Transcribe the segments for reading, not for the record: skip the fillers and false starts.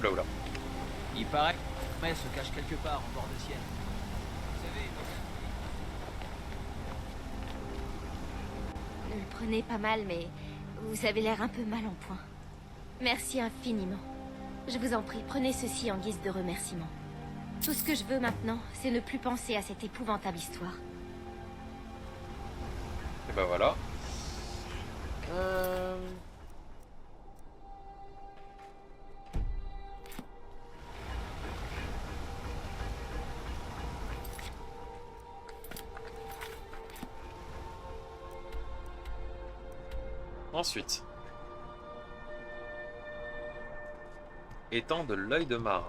Oula, oula. Il paraît qu'elle se cache quelque part en bord de ciel. Vous savez, Ne le prenez pas mal, mais vous avez l'air un peu mal en point. Merci infiniment. Je vous en prie, prenez ceci en guise de remerciement. Tout ce que je veux maintenant, c'est ne plus penser à cette épouvantable histoire. Et bah voilà. Ensuite. Étang de l'œil de Mare.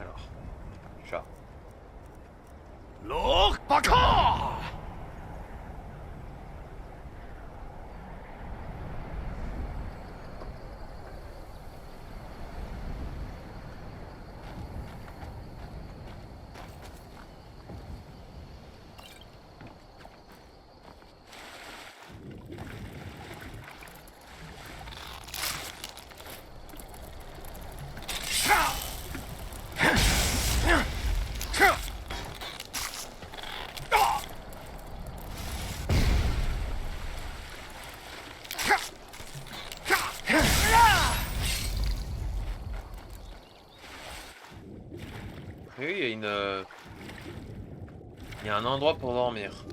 Alors, chat. Oui, il y a une... Il y a un endroit pour dormir.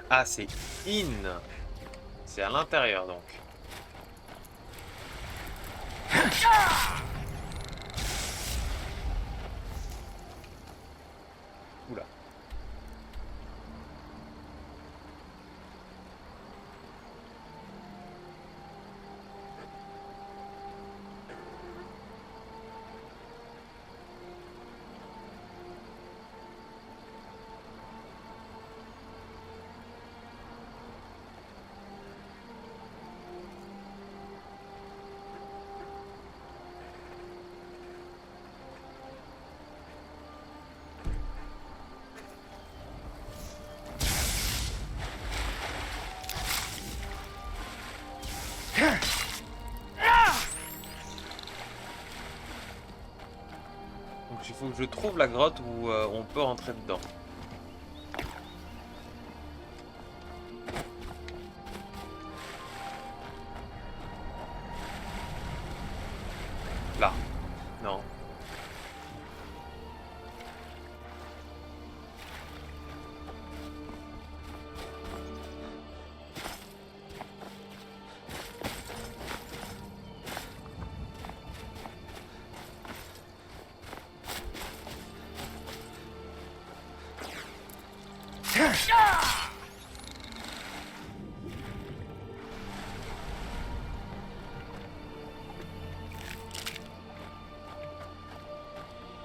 Ah, c'est in. C'est à l'intérieur donc. Oula. Donc il faut que je trouve la grotte où on peut rentrer dedans. Là. Non.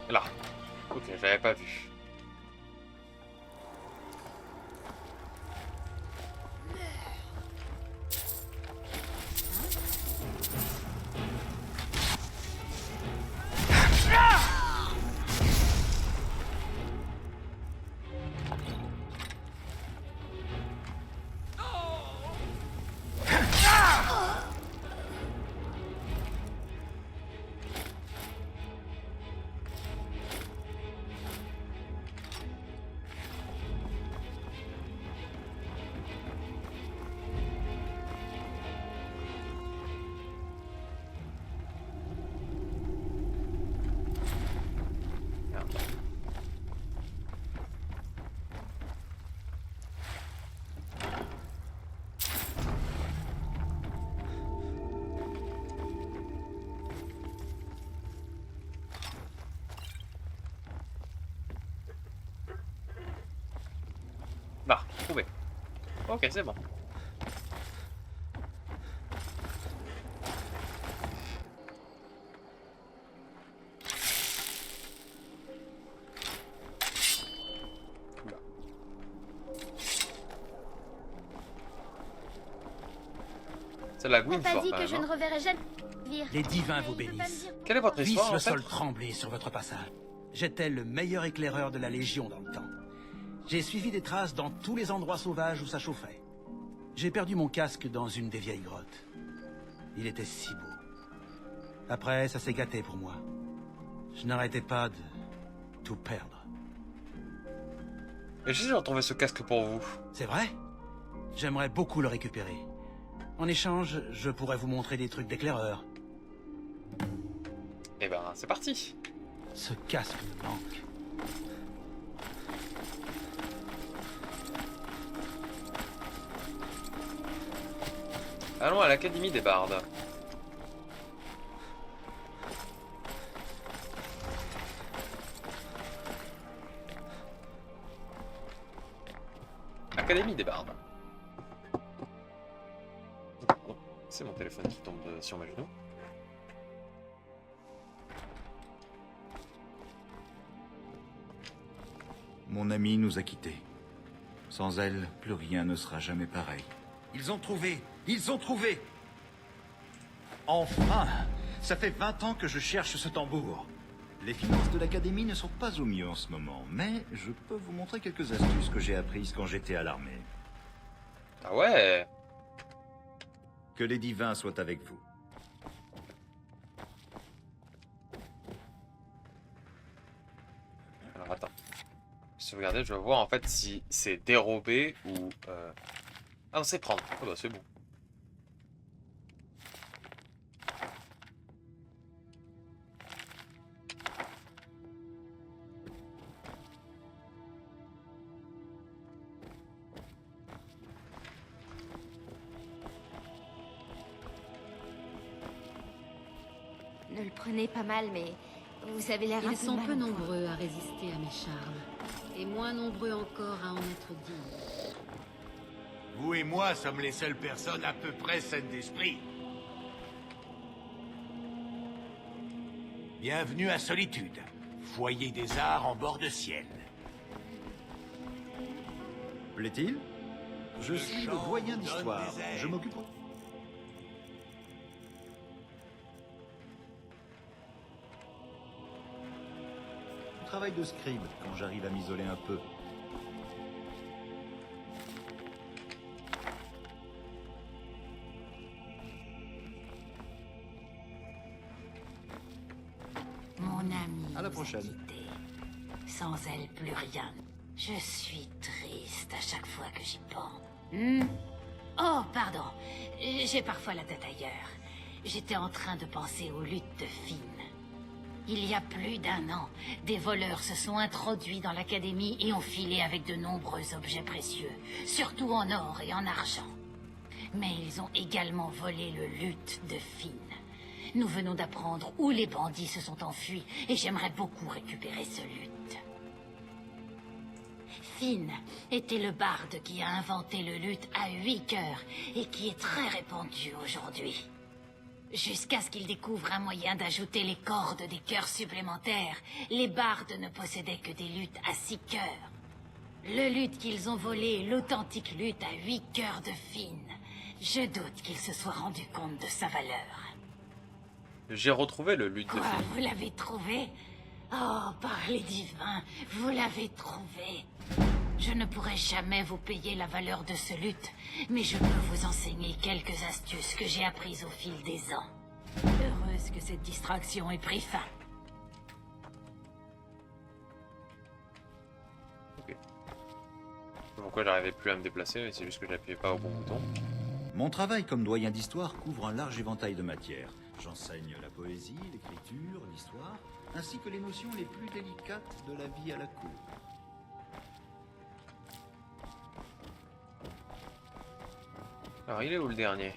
Là. Ok, j'avais pas vu. Ok, c'est bon. Oula. C'est la Papa Gwynfor dit quand que même. je ne Hein. reverrai jamais Vir. Les divins vous Il peut pas me bénissent. dire Quelle est votre Visse histoire le en fait? sol trembler sur votre passage. J'étais le meilleur éclaireur de la Légion dans le temps. J'ai suivi des traces dans tous les endroits sauvages où ça chauffait. J'ai perdu mon casque dans une des vieilles grottes. Il était si beau. Après, ça s'est gâté pour moi. Je n'arrêtais pas de tout perdre. Et j'ai retrouvé ce casque pour vous. C'est vrai? J'aimerais beaucoup le récupérer. En échange, je pourrais vous montrer des trucs d'éclaireur. Et ben, c'est parti. Ce casque me manque. Allons à l'Académie des Bardes. Académie des Bardes. Oh, c'est mon téléphone qui tombe sur mes genoux. Mon amie nous a quittés. Sans elle, plus rien ne sera jamais pareil. Ils ont trouvé! Ils ont trouvé! Enfin! Ça fait 20 ans que je cherche ce tambour. Les finances de l'Académie ne sont pas au mieux en ce moment, mais je peux vous montrer quelques astuces que j'ai apprises quand j'étais à l'armée. Ah ouais. Que les divins soient avec vous. Alors attends. Sauvegarder, je vais voir en fait si c'est dérobé ou... Ah non, c'est prendre. Oh bah c'est bon. Ne le prenez pas mal, mais vous avez l'air un Ils sont mal peu en point. nombreux à résister à mes charmes, et moins nombreux encore à en être dignes. Vous et moi sommes les seules personnes à peu près saines d'esprit. Bienvenue à Solitude, foyer des arts en bord de ciel. Plaît-il? Je suis le chant doyen donne d'histoire. des ailes. Je m'occupe... Travail de scribe quand j'arrive à m'isoler un peu. Mon amie À la nous a prochaine. quittés. Sans elle, plus rien. Je suis triste à chaque fois que j'y pense. Oh, pardon. J'ai parfois la tête ailleurs. J'étais en train de penser aux luttes de Finn. Il y a plus d'1 an, des voleurs se sont introduits dans l'académie et ont filé avec de nombreux objets précieux, surtout en or et en argent. Mais ils ont également volé le luth de Finn. Nous venons d'apprendre où les bandits se sont enfuis et j'aimerais beaucoup récupérer ce luth. Finn était le barde qui a inventé le luth à 8 cœurs et qui est très répandu aujourd'hui. Jusqu'à ce qu'il découvre un moyen d'ajouter les cordes des cœurs supplémentaires, les bardes ne possédaient que des luths à 6 cœurs. Le luth qu'ils ont volé est l'authentique luth à 8 cœurs de Finn. Je doute qu'il se soit rendu compte de sa valeur. J'ai retrouvé le lutte de Quoi, Finn. vous l'avez trouvé? Oh, par les divins, vous l'avez trouvé. Je ne pourrai jamais vous payer la valeur de ce luth, mais je peux vous enseigner quelques astuces que j'ai apprises au fil des ans. Heureuse que cette distraction ait pris fin. Ok. Pourquoi j'arrivais plus à me déplacer, mais c'est juste que j'appuyais pas au bon bouton. Mon travail comme doyen d'histoire couvre un large éventail de matières. J'enseigne la poésie, l'écriture, l'histoire, ainsi que les notions les plus délicates de la vie à la cour. Alors, il est où le dernier?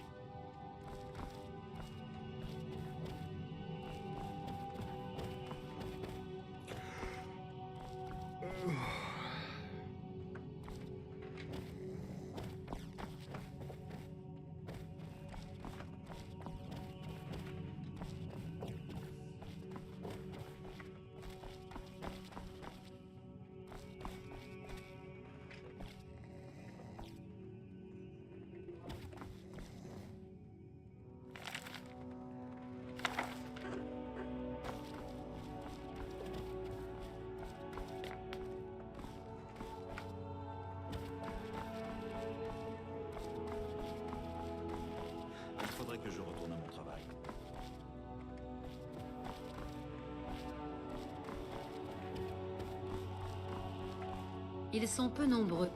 Ils sont peu nombreux,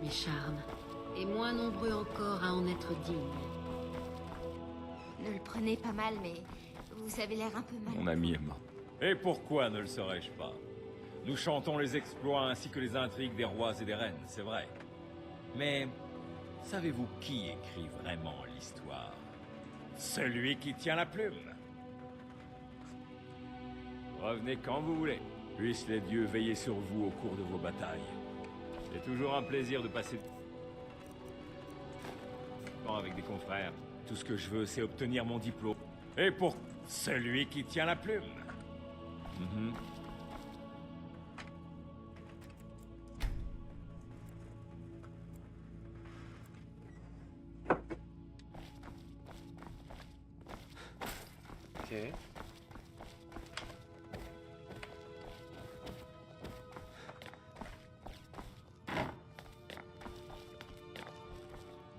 mes charmes, et moins nombreux encore à en être dignes. Ne le prenez pas mal, mais vous avez l'air un peu mal. Mon ami est mort. Et pourquoi ne le serais-je pas? Nous chantons les exploits ainsi que les intrigues des rois et des reines, c'est vrai. Mais savez-vous qui écrit vraiment l'histoire? Celui qui tient la plume. Revenez quand vous voulez. Puissent les dieux veiller sur vous au cours de vos batailles. C'est toujours un plaisir de passer du temps avec des confrères. Tout ce que je veux, c'est obtenir mon diplôme. Et pour celui qui tient la plume. Mhm. Ok.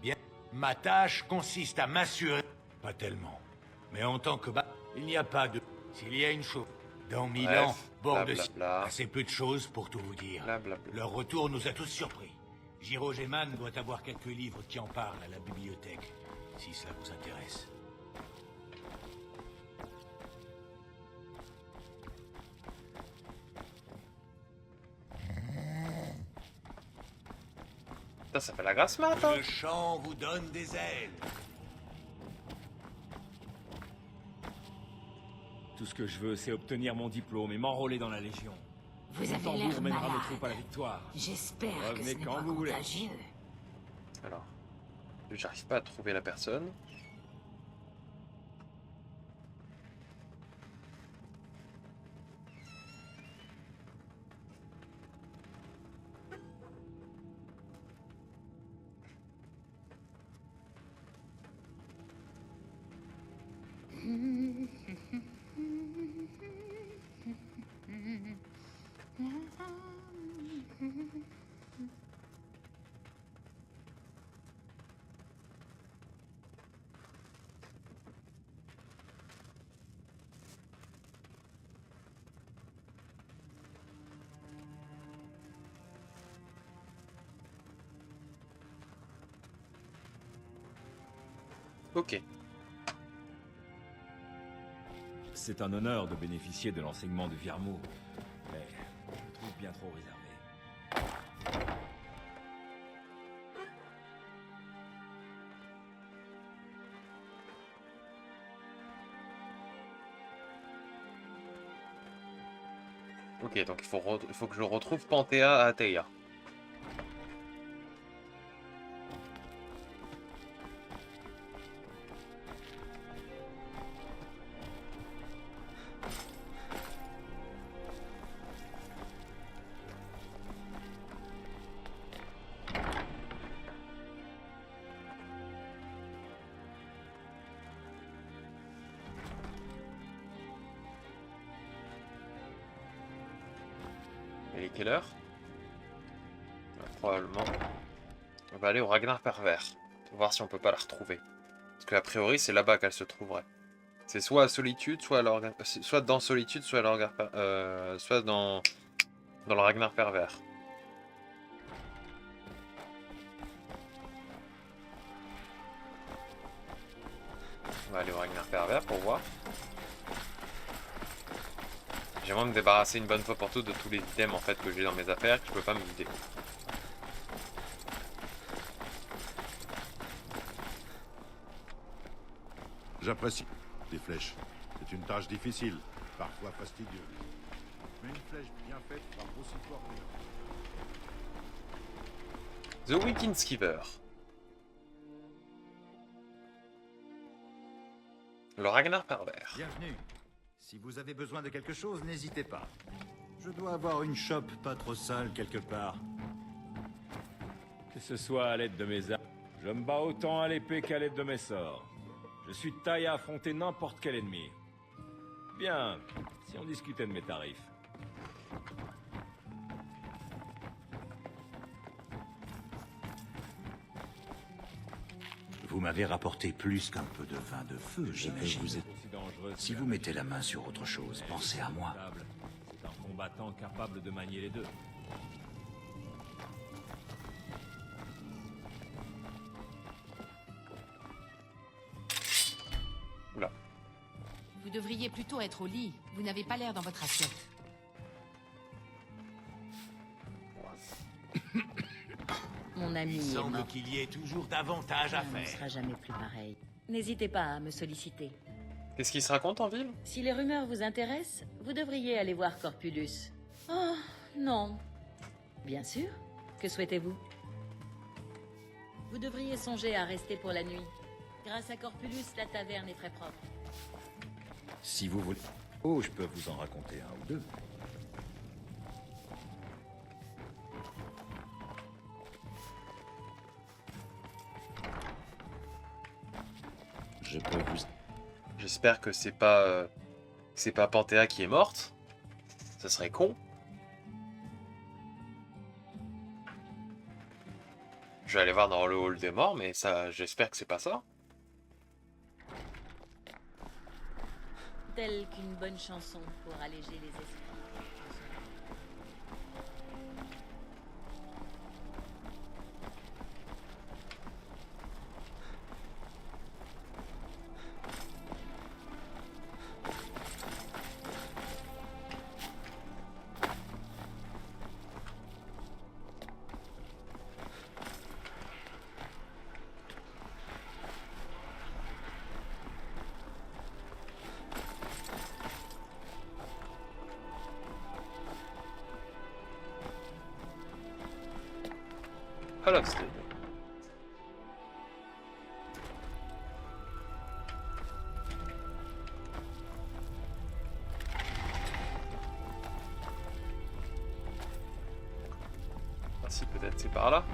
Bien. Ma tâche consiste à m'assurer... Pas tellement. Mais en tant que... il n'y a pas de... S'il y a une chose... Dans Milan, bord de... blablabla. Assez peu de choses pour tout vous dire. Blablabla. Leur retour nous a tous surpris. Giro Geman doit avoir quelques livres qui en parlent à la bibliothèque, si cela vous intéresse. Putain, ça fait la grasse mat, hein. Le chant vous donne des ailes. Tout ce que je veux, c'est obtenir mon diplôme et m'enrôler dans la Légion. Vous Mon avez tambour l'air mènera mes malade. troupes à la victoire. J'espère que Revenez ce n'est quand pas vous voulez. contagieux. Alors, j'arrive pas à trouver la personne. Ok. C'est un honneur de bénéficier de l'enseignement de Virmo, mais je le trouve bien trop réservé. Ok, donc il faut que je retrouve Panthéa à Ateia. Il est quelle heure? Probablement. On va aller au Ragnar Pervers. Voir si on peut pas la retrouver. Parce que a priori c'est là-bas qu'elle se trouverait. C'est soit à Solitude, soit à l'Orga... soit dans Solitude, soit à l'Orga... soit dans le Ragnar Pervers. On va aller au Ragnar Pervers pour voir. J'aimerais me débarrasser une bonne fois pour toutes de tous les items en fait que j'ai dans mes affaires que je peux pas me vider. J'apprécie les flèches. C'est une tâche difficile, parfois fastidieuse. Mais une flèche bien faite frappe aussitôt rien. The Weekend Skiver. Le Ragnar Pervers. Bienvenue. Si vous avez besoin de quelque chose, n'hésitez pas. Je dois avoir une chope pas trop sale quelque part. Que ce soit à l'aide de mes armes, je me bats autant à l'épée qu'à l'aide de mes sorts. Je suis de taille à affronter n'importe quel ennemi. Bien, si on discutait de mes tarifs. Vous m'avez rapporté plus qu'un peu de vin de feu, j'imagine. Aussi dangereux Si que vous la mettez la main sur autre chose, pensez à moi. C'est un combattant capable de manier les deux. Vous devriez plutôt être au lit. Vous n'avez pas l'air dans votre assiette. Mon ami Il est semble mort. qu'il y ait toujours davantage à Ça ne faire. sera jamais plus pareil. N'hésitez pas à me solliciter. Qu'est-ce qui se raconte en ville? Si les rumeurs vous intéressent, vous devriez aller voir Corpulus. Oh, non. Bien sûr. Que souhaitez-vous? Vous devriez songer à rester pour la nuit. Grâce à Corpulus, la taverne est très propre. Si vous voulez. Oh, je peux vous en raconter un ou deux. Je peux vous... J'espère que c'est pas Panthéa qui est morte. Ça serait con. Je vais aller voir dans le hall des morts, mais ça, j'espère que c'est pas ça. Telle qu'une bonne chanson pour alléger les esprits. Ah là, c'était... Ah si, peut-être c'est par là.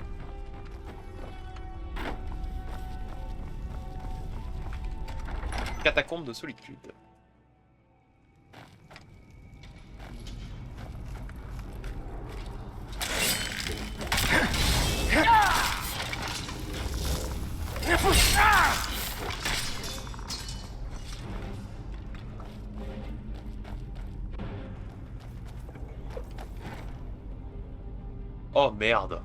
Catacombe de solitude. Oh merde.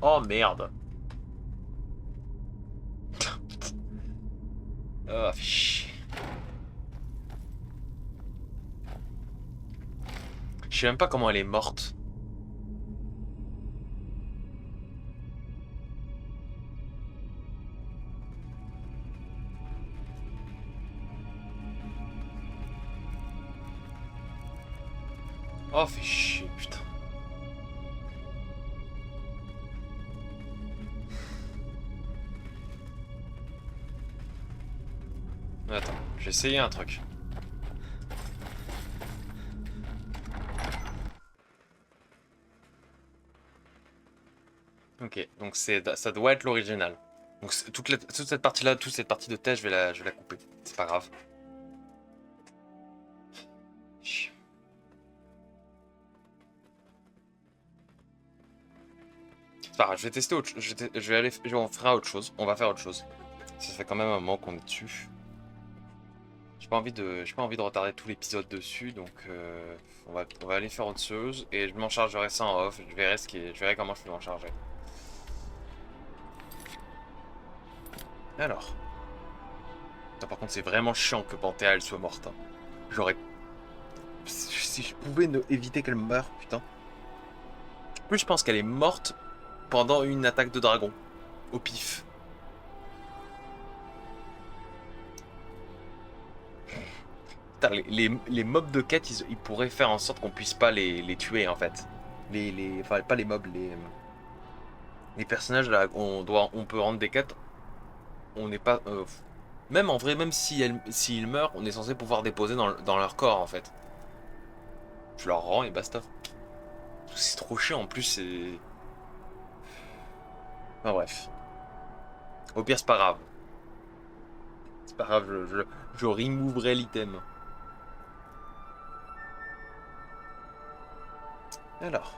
Oh merde. Ah, fais chier. Je sais même pas comment elle est morte. Oh, fais chier, putain. Attends, je vais essayer un truc. Ok, donc ça doit être l'original. Donc toute cette partie-là, toute cette partie de tête, je vais la couper. C'est pas grave. Chier. C'est pas grave, je vais tester autre chose. On fera autre chose. On va faire autre chose. Ça fait quand même un moment qu'on est dessus. J'ai pas envie de retarder tout l'épisode dessus, donc on va aller faire autre chose et je m'en chargerai ça en off. Je verrai comment je peux m'en charger. Alors. Putain, par contre, c'est vraiment chiant que Panthéa elle soit morte. Hein. J'aurais... Si je pouvais éviter qu'elle meure, putain. En plus, je pense qu'elle est morte pendant une attaque de dragon. Au pif. Putain, les mobs de quête, ils pourraient faire en sorte qu'on puisse pas les tuer, en fait. Enfin, pas les mobs, les personnages, là, on peut rendre des quêtes. On n'est pas... même en vrai, même s'ils meurent, on est censé pouvoir déposer dans leur corps, en fait. Je leur rends et basta. C'est trop chiant, en plus, c'est... Enfin bref. Au pire, c'est pas grave. C'est pas grave, je removerai l'item. Alors.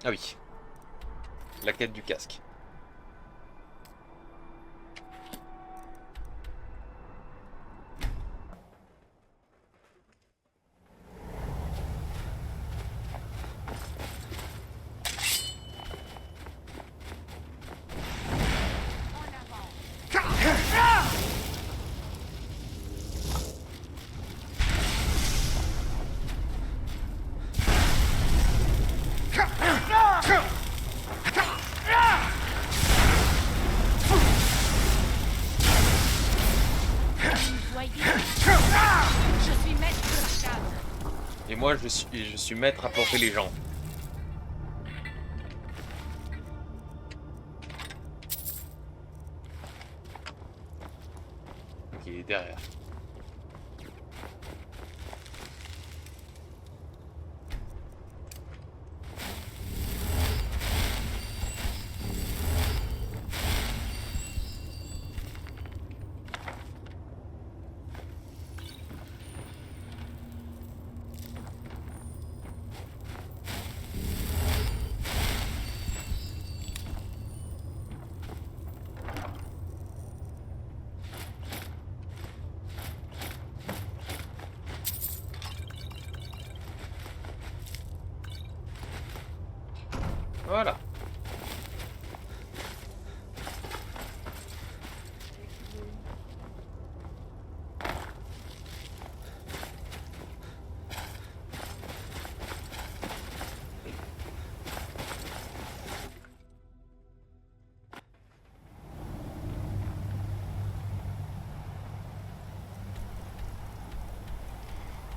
Ah oui. La quête du casque. Et moi, je suis maître à planter les gens. Donc il est derrière. Voilà.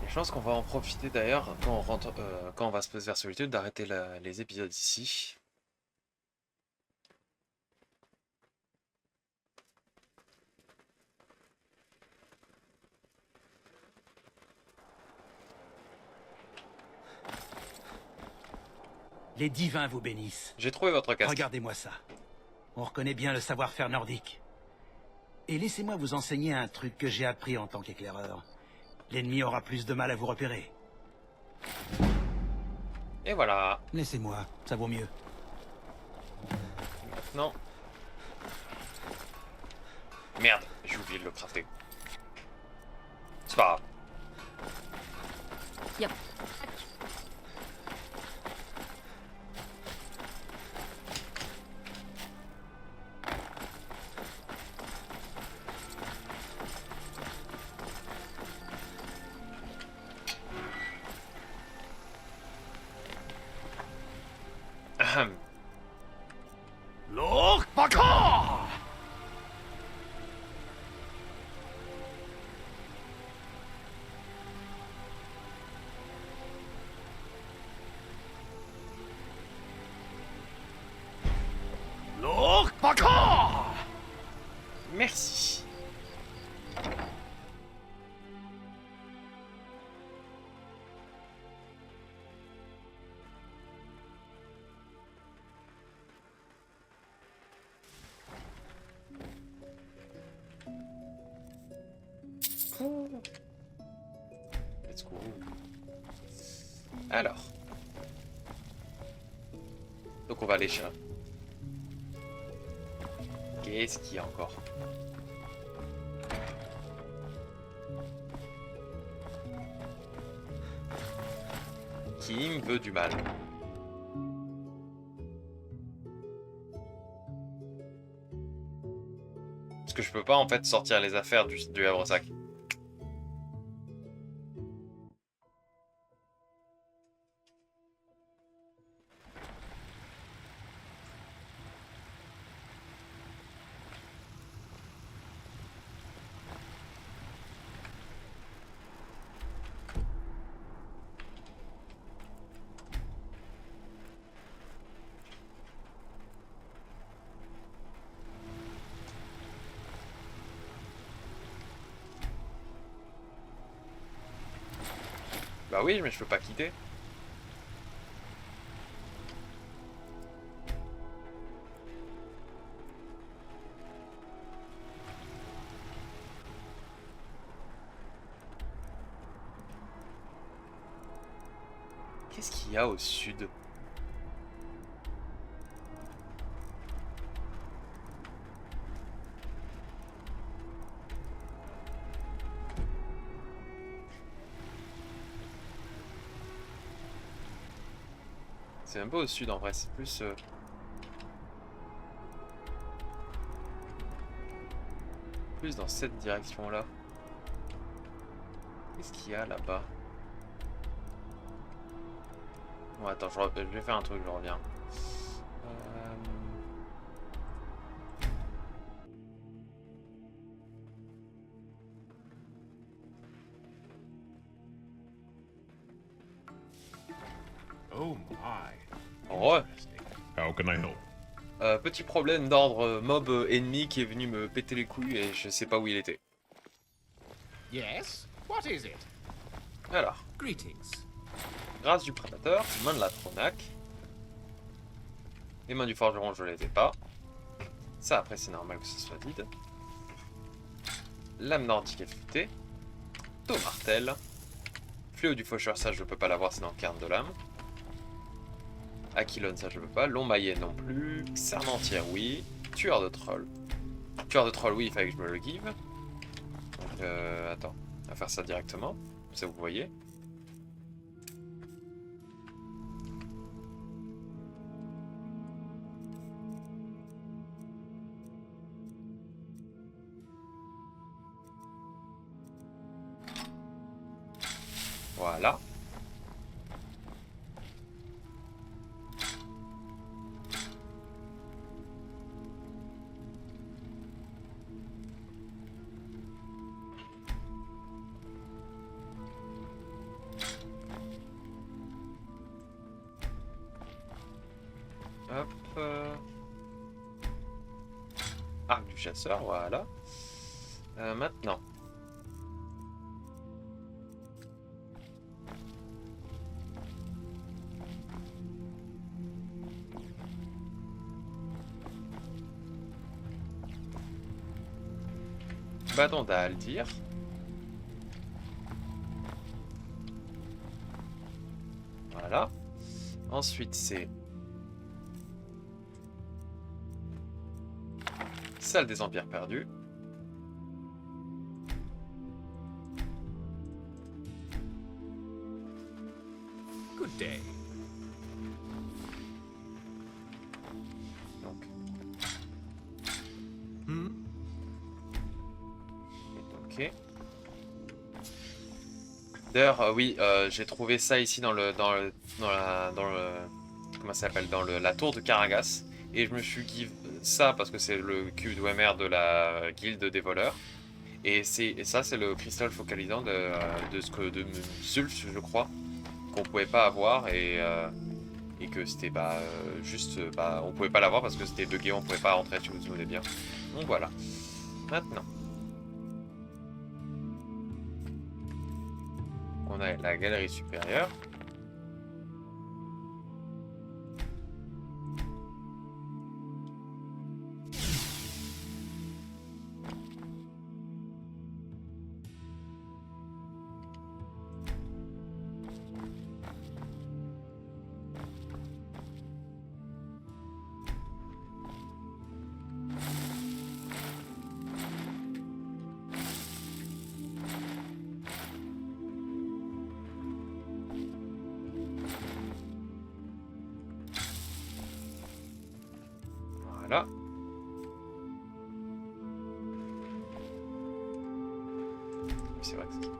Je pense qu'on va en profiter d'ailleurs quand on rentre, quand on va se poser vers Solitude, d'arrêter les épisodes ici. Les divins vous bénissent. J'ai trouvé votre casque. Regardez-moi ça. On reconnaît bien le savoir-faire nordique. Et laissez-moi vous enseigner un truc que j'ai appris en tant qu'éclaireur. L'ennemi aura plus de mal à vous repérer. Et voilà. Laissez-moi, ça vaut mieux. Maintenant. Merde, j'ai oublié de le crafter. C'est pas grave. Yep. Ahem. Merci. Let's go. Alors. Donc on va aller chez... Qu'est-ce qu'il y a encore? Qui me veut du mal? Parce que je peux pas en fait sortir les affaires du havresac. Bah oui, mais je peux pas quitter. Qu'est-ce qu'il y a au sud? C'est un peu au sud en vrai, c'est plus... plus dans cette direction-là. Qu'est-ce qu'il y a là-bas? Bon, attends, je vais faire un truc, je reviens. Oh my. Ouais. How can I help? Petit problème d'ordre mob ennemi qui est venu me péter les couilles et je sais pas où il était. Yes? What is it? Alors, Greetings. grâce du prédateur, main de la Tronac. Les mains du forgeron, je les ai pas. Ça, après, c'est normal que ce soit vide. Lame nordique effritée. Taux martel. Fléau du faucheur, ça, je peux pas l'avoir, c'est dans Cairn de l'âme. Aquilone, ça, je peux pas. Long maillet, non plus. Sermentière, oui. Tueur de troll. Tueur de troll, oui, il fallait que je me le give. Donc, attends. On va faire ça directement. Ça, vous voyez. Voilà. Hop. Arc du chasseur, voilà. Maintenant. Bâton d'Aldir. Voilà. Ensuite, c'est Salle des Empires Perdus. Good day. Donc. Ok. D'ailleurs, oui, j'ai trouvé ça ici dans le comment ça s'appelle, dans la tour de Caragas, et je me suis give ça parce que c'est le cube d'OMR de la guilde des voleurs, et ça c'est le cristal focalisant de Zulf, je crois, qu'on pouvait pas avoir, et que c'était juste on pouvait pas l'avoir parce que c'était bugué, on pouvait pas rentrer, si vous vous souvenez bien. Donc voilà. Maintenant. On a la galerie supérieure. Voilà. C'est vrai que c'est ça.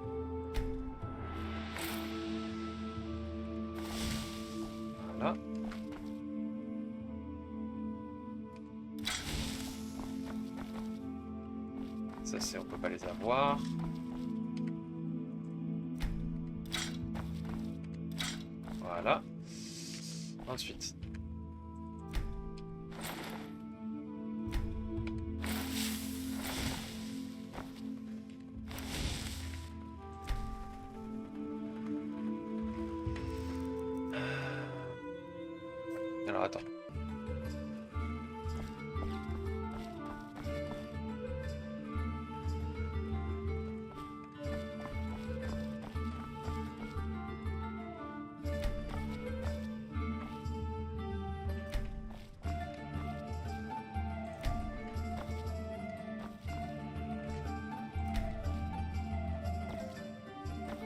Voilà. Ça c'est, on peut pas les avoir. Voilà. Ensuite. Alors attends.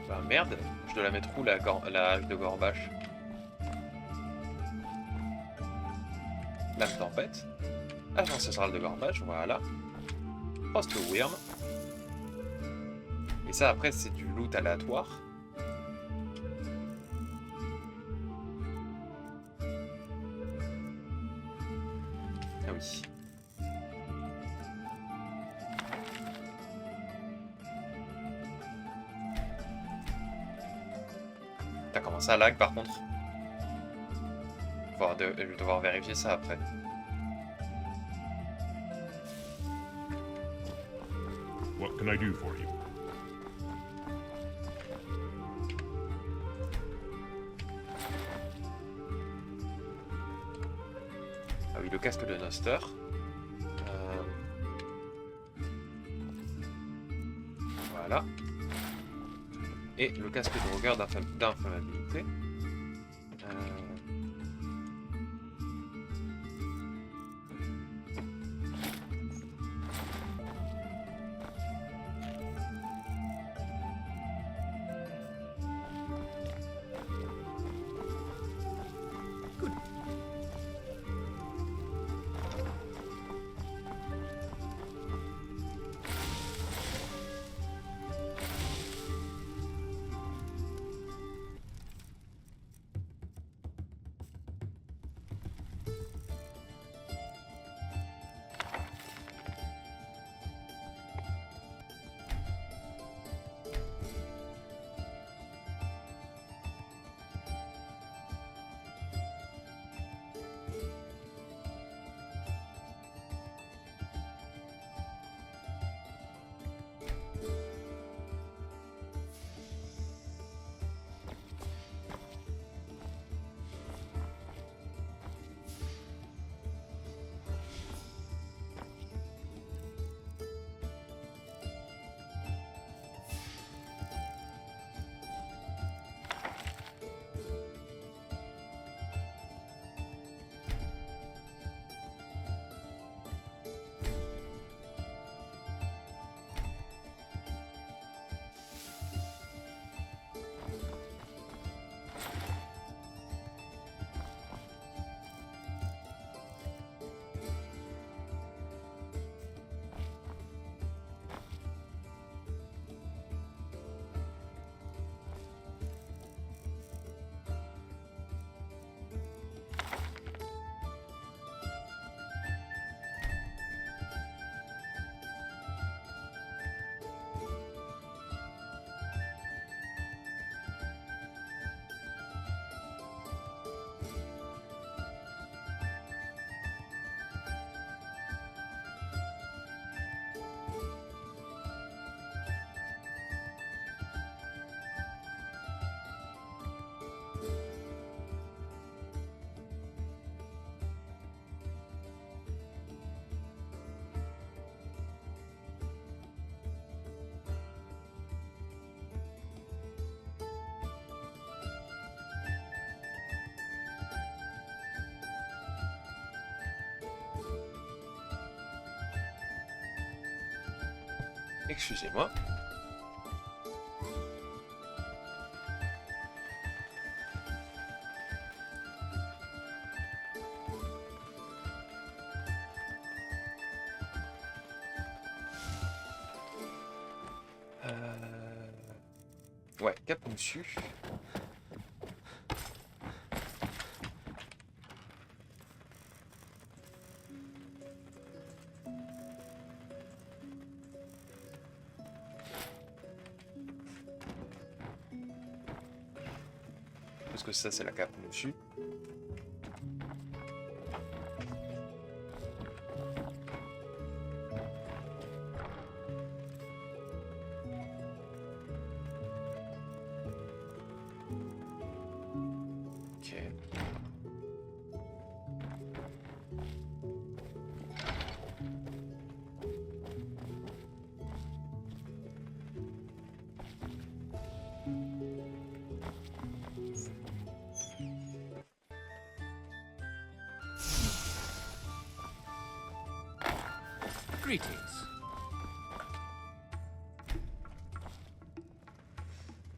Bah merde, je dois la mettre où la hache de Gorbache? Lame tempête. Hache ancestrale de Gorbache, voilà. Frost Wyrm. Et ça après c'est du loot aléatoire. Ah oui. T'as commencé à lag par contre. je vais devoir vérifier ça après. What can I do for you? Ah oui, le casque de Noster. Voilà. Et le casque de Rogueur d'inflammabilité. Excusez-moi. Ouais, cap moussu. Parce que ça, c'est la cape moussu. Greetings.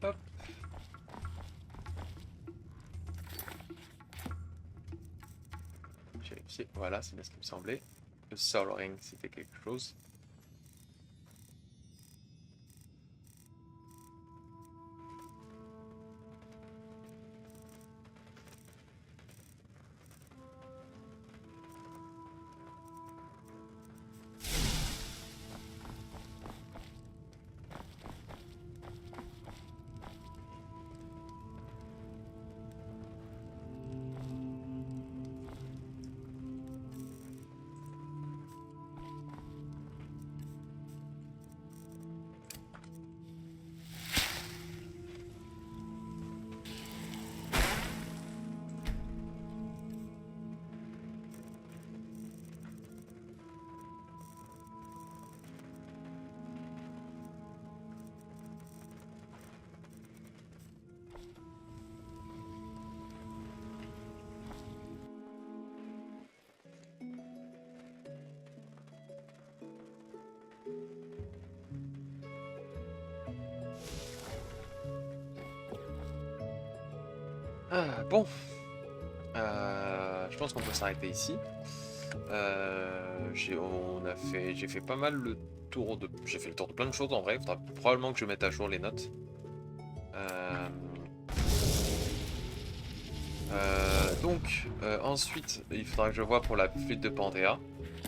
Hop. J'ai vérifié. Voilà, c'est bien ce qui me semblait. Le Soul Ring, c'était quelque chose. Bon. Je pense qu'on peut s'arrêter ici. J'ai fait pas mal le tour de... J'ai fait le tour de plein de choses en vrai. Il faudra probablement que je mette à jour les notes. Ensuite, il faudra que je vois pour la flûte de Panthéa.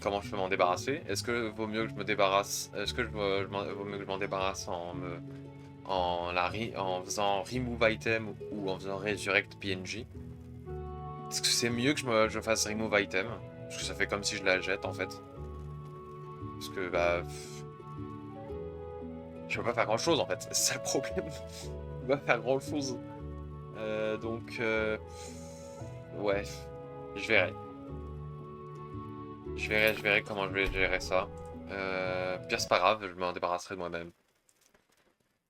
Comment je peux m'en débarrasser. Est-ce que vaut mieux que je me débarrasse... Est-ce que vaut mieux que je m'en débarrasse en faisant remove item ou en faisant resurrect PNJ? Est-ce que c'est mieux que je fasse remove item? Parce que ça fait comme si je la jette en fait. Parce que bah... Je peux pas faire grand chose en fait, c'est ça le problème. Je peux pas faire grand chose. Ouais, je verrai. Je verrai comment je vais gérer ça. Pire c'est pas grave, je m'en débarrasserai de moi-même.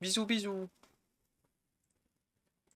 Bisous bisous.